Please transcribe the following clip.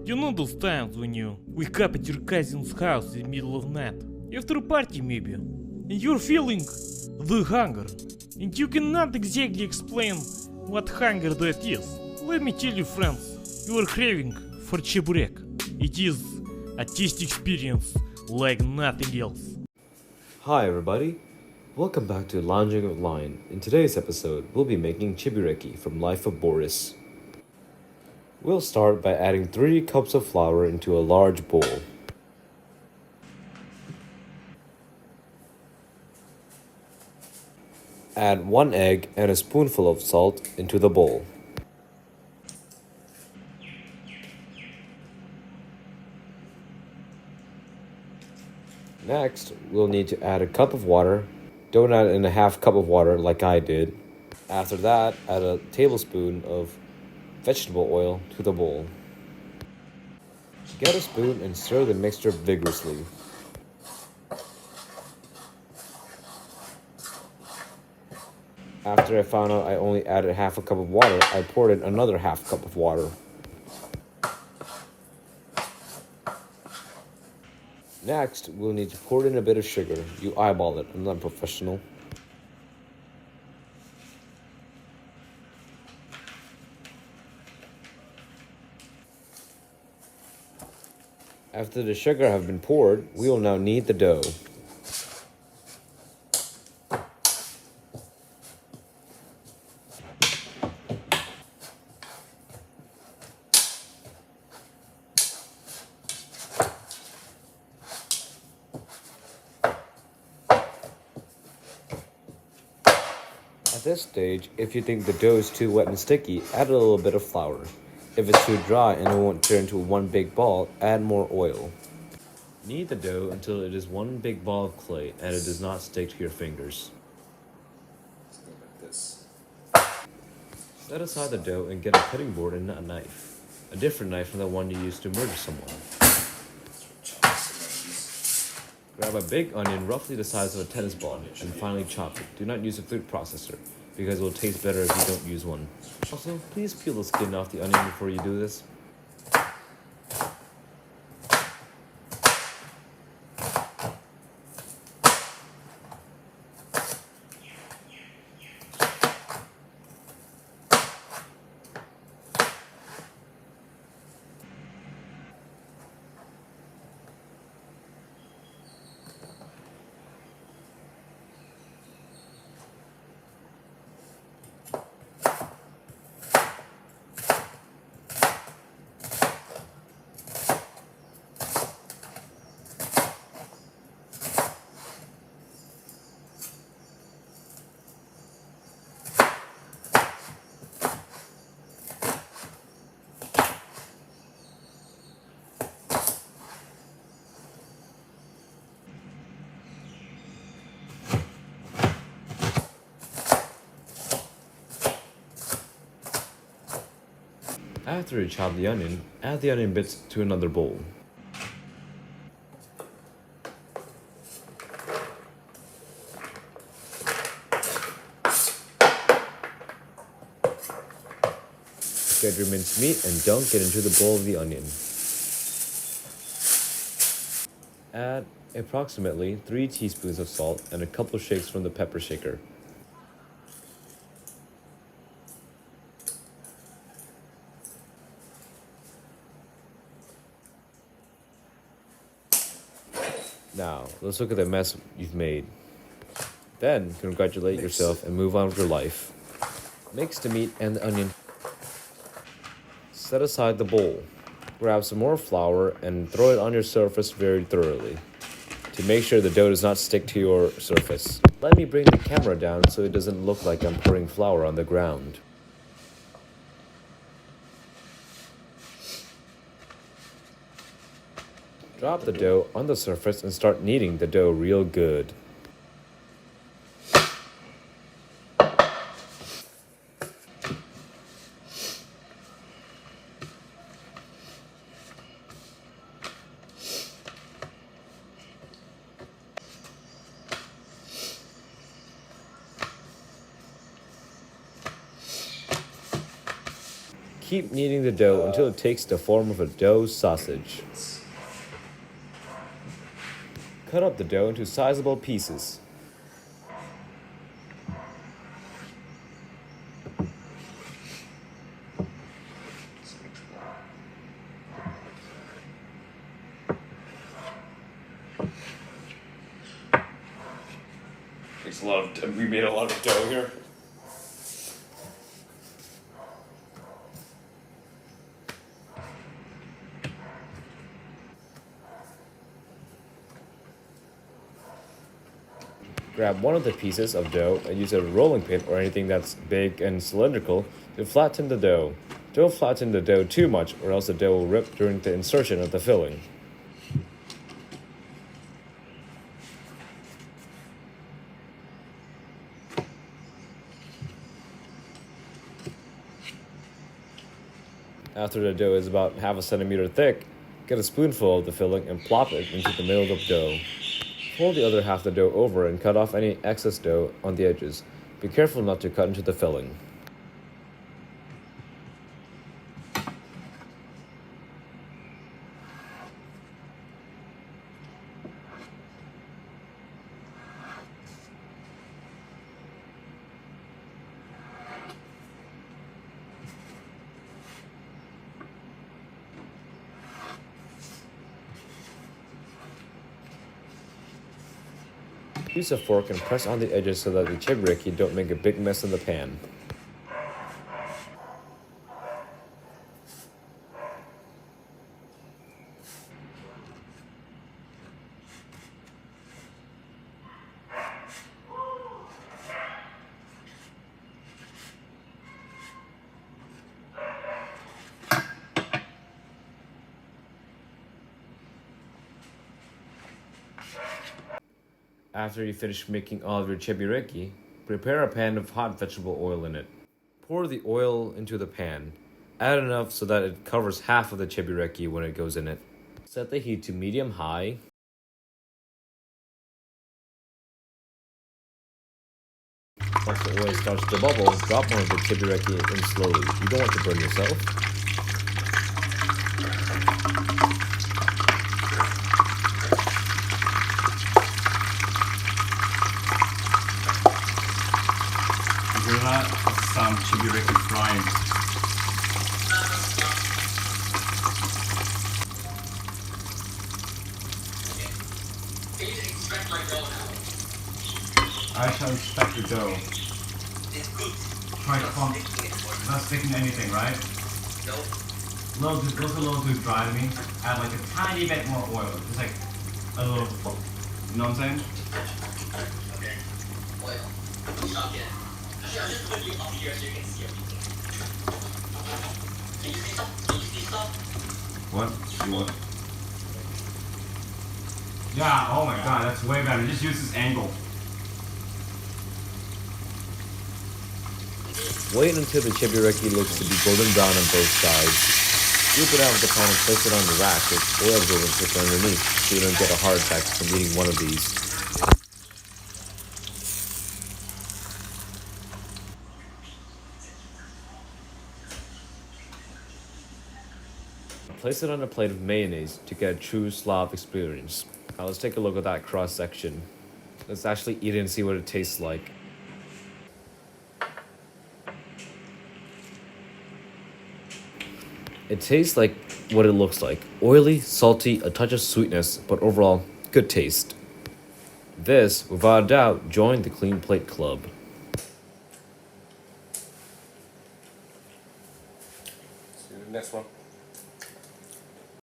You know those times when you wake up at your cousin's house in the middle of night, after a party maybe, and you're feeling the hunger, and you cannot exactly explain what hunger that is. Let me tell you friends, you are craving for Chebureki. It is a tasty experience like nothing else. Hi everybody, welcome back to Lounging with Lion. In today's episode, we'll be making Chebureki from Life of Boris. We'll start by adding 3 cups of flour into a large bowl. Add 1 egg and a spoonful of salt into the bowl. Next, we'll need to add a cup of water. Don't add in a half cup of water like I did. After that, add a tablespoon of vegetable oil to the bowl. Get a spoon and stir the mixture vigorously. After I found out I only added half a cup of water, I poured in another half cup of water. Next, we'll need to pour in a bit of sugar. You eyeball it, I'm not professional. After the sugar have been poured, we will now knead the dough. At this stage, if you think the dough is too wet and sticky, add a little bit of flour. If it's too dry and it won't turn into one big ball, add more oil. Knead the dough until it is one big ball of clay and it does not stick to your fingers. Set aside the dough and get a cutting board and a knife. A different knife from the one you used to murder someone. Grab a big onion roughly the size of a tennis ball and finely chop it. Do not use a food processor because it will taste better if you don't use one. Also, please peel the skin off the onion before you do this. After you chop the onion, add the onion bits to another bowl. Get your minced meat and dunk it into the bowl of the onion. Add approximately 3 teaspoons of salt and a couple shakes from the pepper shaker. Now, let's look at the mess you've made. Then, congratulate yourself and move on with your life. Mix the meat and the onion. Set aside the bowl. Grab some more flour and throw it on your surface very thoroughly to make sure the dough does not stick to your surface. Let me bring the camera down so it doesn't look like I'm pouring flour on the ground. Drop the dough on the surface and start kneading the dough real good. Keep kneading the dough until it takes the form of a dough sausage. Cut up the dough into sizable pieces. We made a lot of dough here. Grab one of the pieces of dough and use a rolling pin or anything that's big and cylindrical to flatten the dough. Don't flatten the dough too much or else the dough will rip during the insertion of the filling. After the dough is about half a centimeter thick, get a spoonful of the filling and plop it into the middle of the dough. Fold the other half of the dough over and cut off any excess dough on the edges. Be careful not to cut into the filling. Use a fork and press on the edges so that the chebureki don't make a big mess in the pan. After you finish making all of your chebureki, prepare a pan of hot vegetable oil in it. Pour the oil into the pan. Add enough so that it covers half of the chebureki when it goes in it. Set the heat to medium-high. Once the oil starts to bubble, drop one of the chebureki in slowly. You don't want to burn yourself. Some Chebureki frying. I shall inspect the dough. Try to clump. Not sticking to anything, right? Nope. Those are a little too dry to me. Add like a tiny bit more oil. Just like a little. You know what I'm saying? Okay. Oil. Stop it. I'll just put you up here so you can see everything. Can you see stuff? Can you see stuff? What? You what? Yeah, oh my god, that's way better. Just use this angle. Wait until the chebureki looks to be golden brown on both sides. Scoop it out of the pan and place it on the rack with oil absorbent tips underneath so you don't get a heart attack from eating one of these. Place it on a plate of mayonnaise to get a true Slav experience. Now let's take a look at that cross section. Let's actually eat it and see what it tastes like. It tastes like what it looks like. Oily, salty, a touch of sweetness, but overall, good taste. This, without a doubt, join the Clean Plate Club. See you next one.